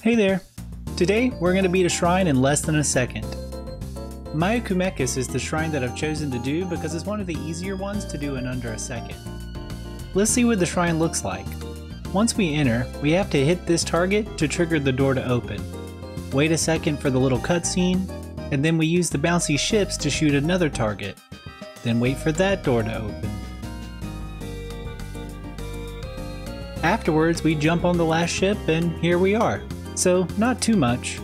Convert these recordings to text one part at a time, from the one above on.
Hey there! Today we're going to beat a shrine in less than a second. Mayakumekis is the shrine that I've chosen to do because it's one of the easier ones to do in under a second. Let's see what the shrine looks like. Once we enter, we have to hit this target to trigger the door to open. Wait a second for the little cutscene, and then we use the bouncy ships to shoot another target. Then wait for that door to open. Afterwards, we jump on the last ship and here we are. So, not too much.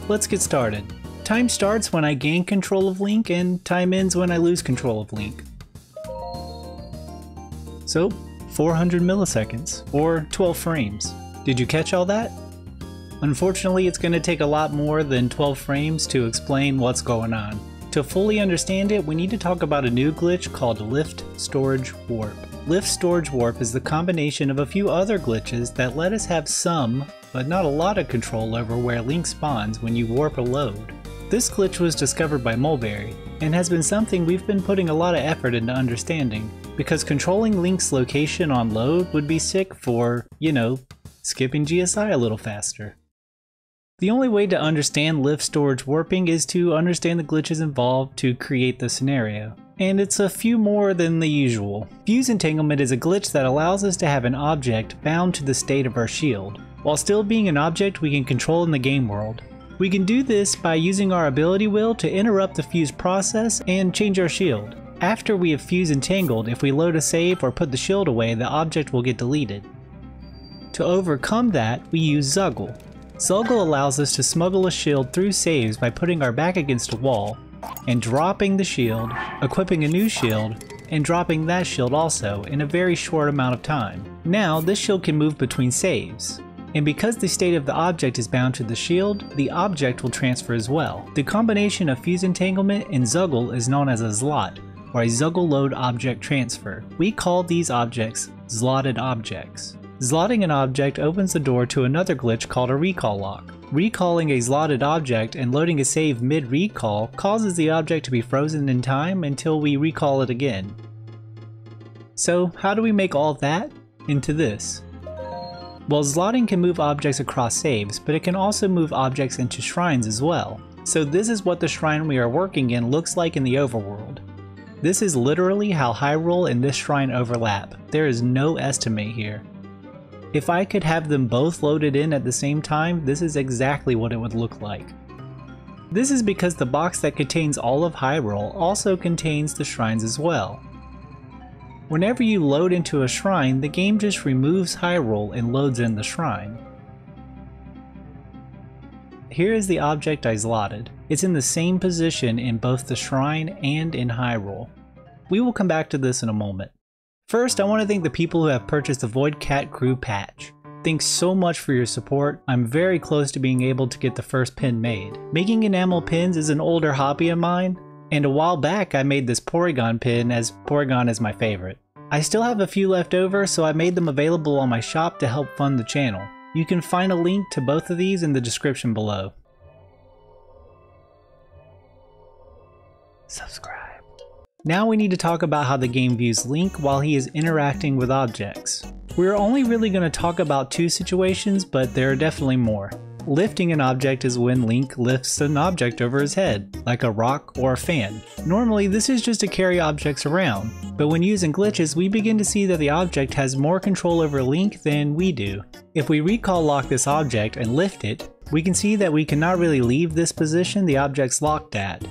Let's get started. Time starts when I gain control of Link, and time ends when I lose control of Link. So, 400 milliseconds, or 12 frames. Did you catch all that? Unfortunately, it's going to take a lot more than 12 frames to explain what's going on. To fully understand it, we need to talk about a new glitch called Lift Storage Warp. Lift Storage Warp is the combination of a few other glitches that let us have some, but not a lot of control over where Link spawns when you warp a load. This glitch was discovered by Mulberry, and has been something we've been putting a lot of effort into understanding, because controlling Link's location on load would be sick for, you know, skipping GSI a little faster. The only way to understand lift storage warping is to understand the glitches involved to create the scenario. And it's a few more than the usual. Fuse entanglement is a glitch that allows us to have an object bound to the state of our shield, while still being an object we can control in the game world. We can do this by using our ability wheel to interrupt the fuse process and change our shield. After we have fuse entangled, if we load a save or put the shield away, the object will get deleted. To overcome that, we use Zuggle. Zuggle allows us to smuggle a shield through saves by putting our back against a wall, and dropping the shield, equipping a new shield, and dropping that shield also in a very short amount of time. Now this shield can move between saves. And because the state of the object is bound to the shield, the object will transfer as well. The combination of fuse entanglement and Zuggle is known as a Zlot, or a Zuggle load object transfer. We call these objects Zlotted objects. Zlotting an object opens the door to another glitch called a recall lock. Recalling a Zlotted object and loading a save mid-recall causes the object to be frozen in time until we recall it again. So how do we make all that into this? Well, Zlotting can move objects across saves, but it can also move objects into shrines as well. So this is what the shrine we are working in looks like in the overworld. This is literally how Hyrule and this shrine overlap. There is no estimate here. If I could have them both loaded in at the same time, this is exactly what it would look like. This is because the box that contains all of Hyrule also contains the shrines as well. Whenever you load into a shrine, the game just removes Hyrule and loads in the shrine. Here is the object I Zlotted. It's in the same position in both the shrine and in Hyrule. We will come back to this in a moment. First, I want to thank the people who have purchased the Void Cat Crew patch. Thanks so much for your support. I'm very close to being able to get the first pin made. Making enamel pins is an older hobby of mine, and a while back I made this Porygon pin as Porygon is my favorite. I still have a few left over, so I made them available on my shop to help fund the channel. You can find a link to both of these in the description below. Subscribe. Now we need to talk about how the game views Link while he is interacting with objects. We're only really going to talk about two situations, but there are definitely more. Lifting an object is when Link lifts an object over his head, like a rock or a fan. Normally this is just to carry objects around, but when using glitches we begin to see that the object has more control over Link than we do. If we recall lock this object and lift it, we can see that we cannot really leave this position the object's locked at.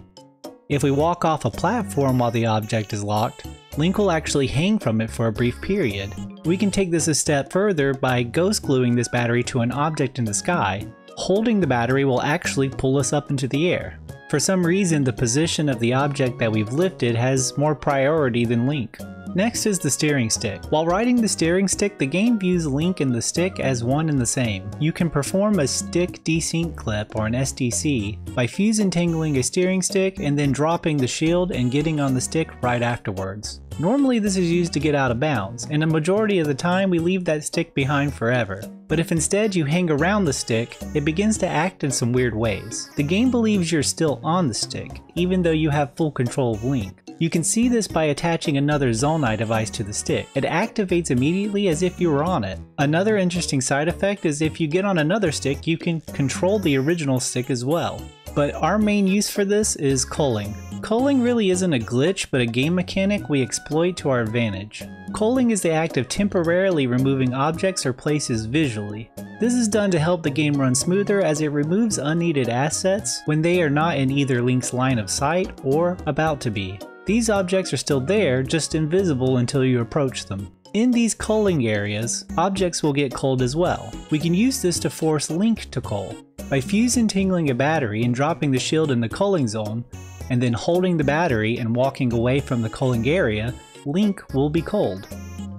If we walk off a platform while the object is locked, Link will actually hang from it for a brief period. We can take this a step further by ghost gluing this battery to an object in the sky. Holding the battery will actually pull us up into the air. For some reason, the position of the object that we've lifted has more priority than Link. Next is the steering stick. While riding the steering stick, the game views Link and the stick as one and the same. You can perform a stick desync clip, or an SDC, by fuse entangling a steering stick and then dropping the shield and getting on the stick right afterwards. Normally this is used to get out of bounds, and a majority of the time we leave that stick behind forever. But if instead you hang around the stick, it begins to act in some weird ways. The game believes you're still on the stick, even though you have full control of Link. You can see this by attaching another Zonai device to the stick. It activates immediately as if you were on it. Another interesting side effect is if you get on another stick, you can control the original stick as well. But our main use for this is culling. Culling really isn't a glitch, but a game mechanic we exploit to our advantage. Culling is the act of temporarily removing objects or places visually. This is done to help the game run smoother as it removes unneeded assets when they are not in either Link's line of sight or about to be. These objects are still there, just invisible until you approach them. In these culling areas, objects will get culled as well. We can use this to force Link to cull. By fuse entangling a battery and dropping the shield in the culling zone, and then holding the battery and walking away from the culling area, Link will be culled.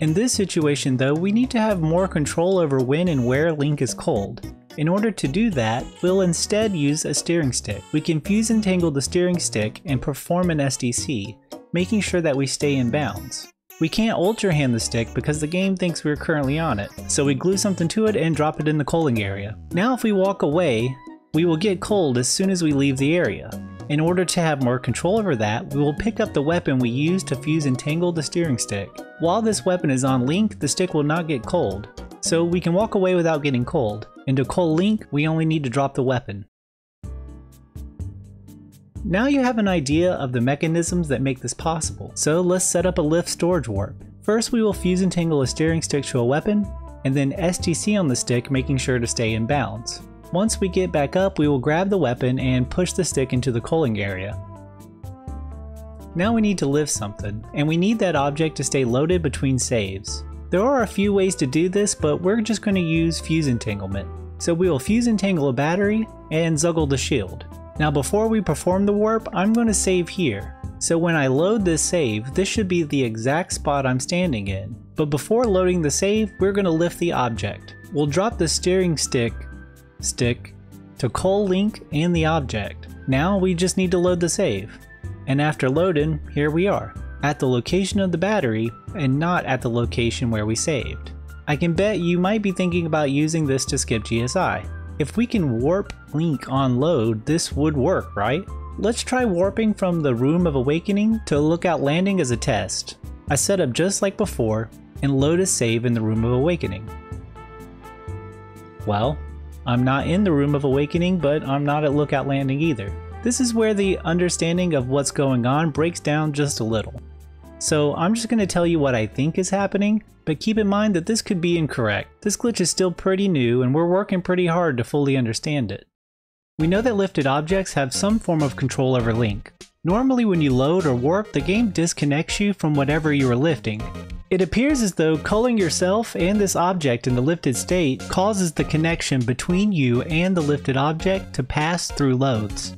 In this situation though, we need to have more control over when and where Link is culled. In order to do that, we'll instead use a steering stick. We can fuse entangle the steering stick and perform an SDC, making sure that we stay in bounds. We can't ultra hand the stick because the game thinks we're currently on it, so we glue something to it and drop it in the culling area. Now if we walk away, we will get culled as soon as we leave the area. In order to have more control over that, we will pick up the weapon we used to fuse entangle the steering stick. While this weapon is on Link, the stick will not get culled, so we can walk away without getting culled. And to cull Link, we only need to drop the weapon. Now you have an idea of the mechanisms that make this possible, so let's set up a lift storage warp. First we will fuse entangle a steering stick to a weapon, and then STC on the stick, making sure to stay in bounds. Once we get back up, we will grab the weapon and push the stick into the culling area. Now we need to lift something, and we need that object to stay loaded between saves. There are a few ways to do this, but we're just going to use fuse entanglement. So we will fuse entangle a battery and zuggle the shield. Now before we perform the warp, I'm going to save here. So when I load this save, this should be the exact spot I'm standing in. But before loading the save, we're going to lift the object. We'll drop the steering stick to cull Link and the object. Now we just need to load the save. And after loading, here we are, at the location of the battery and not at the location where we saved. I can bet you might be thinking about using this to skip GSI. If we can warp Link on load, this would work, right? Let's try warping from the Room of Awakening to Lookout Landing as a test. I set up just like before and load a save in the Room of Awakening. Well, I'm not in the Room of Awakening, but I'm not at Lookout Landing either. This is where the understanding of what's going on breaks down just a little. So I'm just going to tell you what I think is happening, but keep in mind that this could be incorrect. This glitch is still pretty new and we're working pretty hard to fully understand it. We know that lifted objects have some form of control over Link. Normally when you load or warp, the game disconnects you from whatever you are lifting. It appears as though culling yourself and this object in the lifted state causes the connection between you and the lifted object to pass through loads.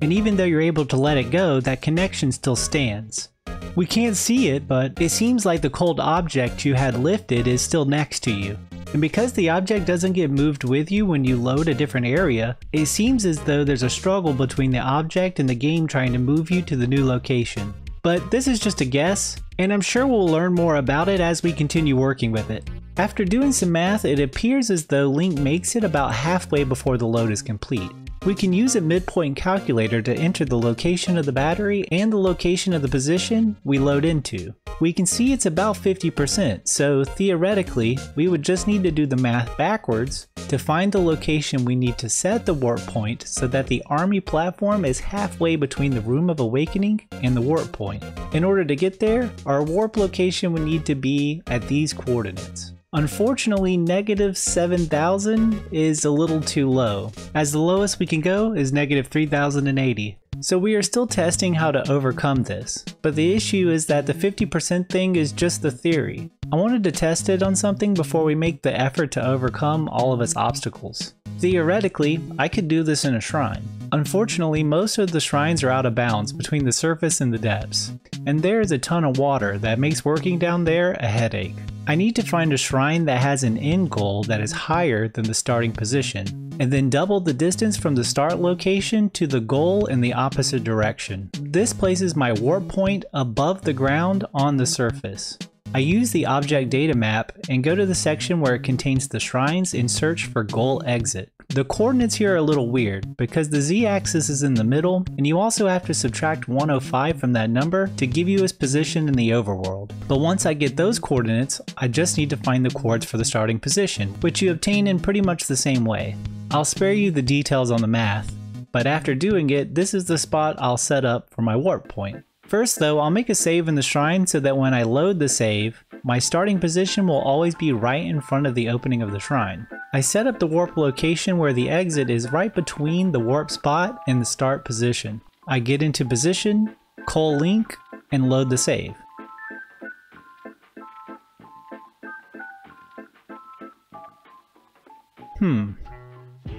And even though you're able to let it go, that connection still stands. We can't see it, but it seems like the culled object you had lifted is still next to you. And because the object doesn't get moved with you when you load a different area, it seems as though there's a struggle between the object and the game trying to move you to the new location. But this is just a guess, and I'm sure we'll learn more about it as we continue working with it. After doing some math, it appears as though Link makes it about halfway before the load is complete. We can use a midpoint calculator to enter the location of the battery and the location of the position we load into. We can see it's about 50%, so theoretically, we would just need to do the math backwards to find the location we need to set the warp point so that the army platform is halfway between the Room of Awakening and the warp point. In order to get there, our warp location would need to be at these coordinates. Unfortunately, -7,000 is a little too low, as the lowest we can go is -3,080. So we are still testing how to overcome this, but the issue is that the 50% thing is just the theory. I wanted to test it on something before we make the effort to overcome all of its obstacles. Theoretically, I could do this in a shrine. Unfortunately, most of the shrines are out of bounds between the surface and the depths, and there is a ton of water that makes working down there a headache. I need to find a shrine that has an end goal that is higher than the starting position, and then double the distance from the start location to the goal in the opposite direction. This places my warp point above the ground on the surface. I use the object data map and go to the section where it contains the shrines and search for goal exit. The coordinates here are a little weird because the z-axis is in the middle and you also have to subtract 105 from that number to give you its position in the overworld. But once I get those coordinates, I just need to find the chords for the starting position, which you obtain in pretty much the same way. I'll spare you the details on the math, but after doing it, this is the spot I'll set up for my warp point. First though, I'll make a save in the shrine so that when I load the save, my starting position will always be right in front of the opening of the shrine. I set up the warp location where the exit is right between the warp spot and the start position. I get into position, call link, and load the save.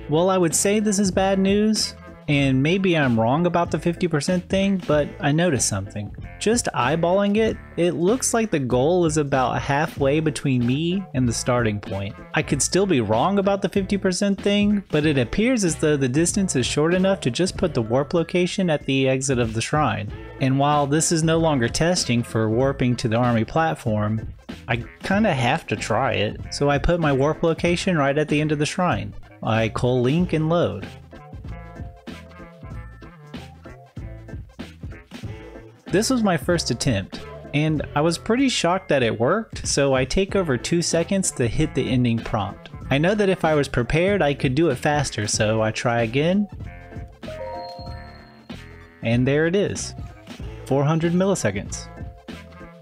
Well, I would say this is bad news, and maybe I'm wrong about the 50% thing, but I noticed something. Just eyeballing it, it looks like the goal is about halfway between me and the starting point. I could still be wrong about the 50% thing, but it appears as though the distance is short enough to just put the warp location at the exit of the shrine. And while this is no longer testing for warping to the army platform, I kinda have to try it. So I put my warp location right at the end of the shrine. I call link and load. This was my first attempt, and I was pretty shocked that it worked, so I take over 2 seconds to hit the ending prompt. I know that if I was prepared I could do it faster, so I try again. And there it is. 400 milliseconds.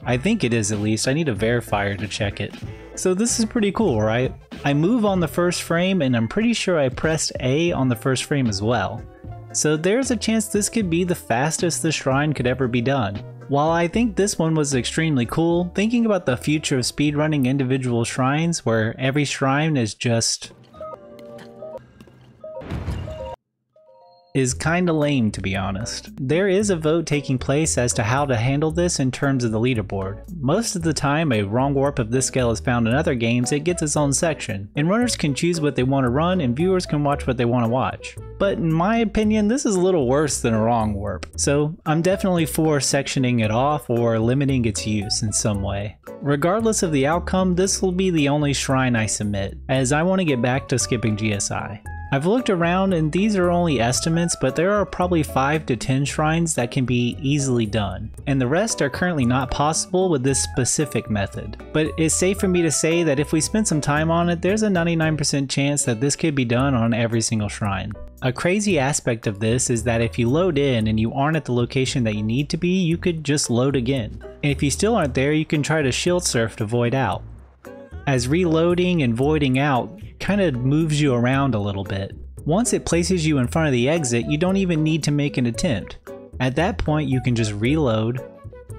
I think it is at least, I need a verifier to check it. So this is pretty cool, right? I move on the first frame and I'm pretty sure I pressed A on the first frame as well. So there's a chance this could be the fastest the shrine could ever be done. While I think this one was extremely cool, thinking about the future of speedrunning individual shrines where every shrine is just is kinda lame, to be honest. There is a vote taking place as to how to handle this in terms of the leaderboard. Most of the time, a wrong warp of this scale is found in other games, it gets its own section, and runners can choose what they want to run and viewers can watch what they want to watch. But in my opinion, this is a little worse than a wrong warp, so I'm definitely for sectioning it off or limiting its use in some way. Regardless of the outcome, this will be the only shrine I submit, as I want to get back to skipping GSI. I've looked around and these are only estimates, but there are probably 5 to 10 shrines that can be easily done, and the rest are currently not possible with this specific method. But it's safe for me to say that if we spend some time on it, there's a 99% chance that this could be done on every single shrine. A crazy aspect of this is that if you load in and you aren't at the location that you need to be, you could just load again. And if you still aren't there, you can try to shield surf to void out, as reloading and voiding out kind of moves you around a little bit. Once it places you in front of the exit, you don't even need to make an attempt. At that point, you can just reload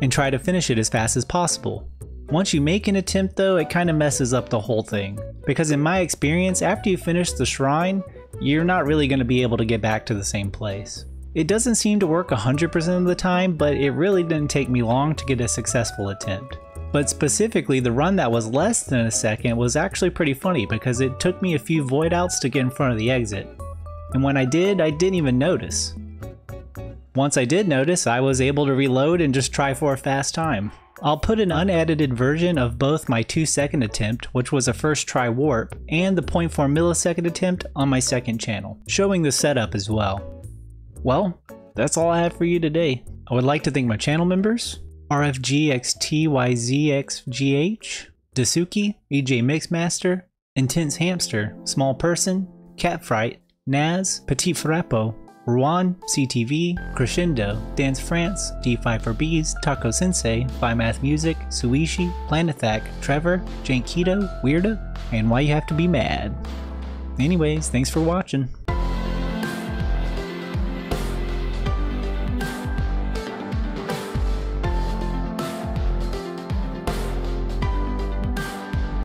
and try to finish it as fast as possible. Once you make an attempt though, it kind of messes up the whole thing. Because in my experience, after you finish the shrine, you're not really going to be able to get back to the same place. It doesn't seem to work 100% of the time, but it really didn't take me long to get a successful attempt. But specifically, the run that was less than a second was actually pretty funny because it took me a few void outs to get in front of the exit. And when I didn't even notice. Once I did notice, I was able to reload and just try for a fast time. I'll put an unedited version of both my 2-second attempt, which was a first try warp, and the 0.4 millisecond attempt on my second channel, showing the setup as well. Well, that's all I have for you today. I would like to thank my channel members, RFGXTYZXGH, Dasuki, EJ Mixmaster, Intense Hamster, Small Person, Catfright, Naz, Petit Frappo, Ruan, CTV, Crescendo, Dance France, D5 Taco Sensei, Math Music, Suishi, Planethac, Trevor, Jank Keto, Weirda, and Why You Have to Be Mad. Anyways, thanks for watching.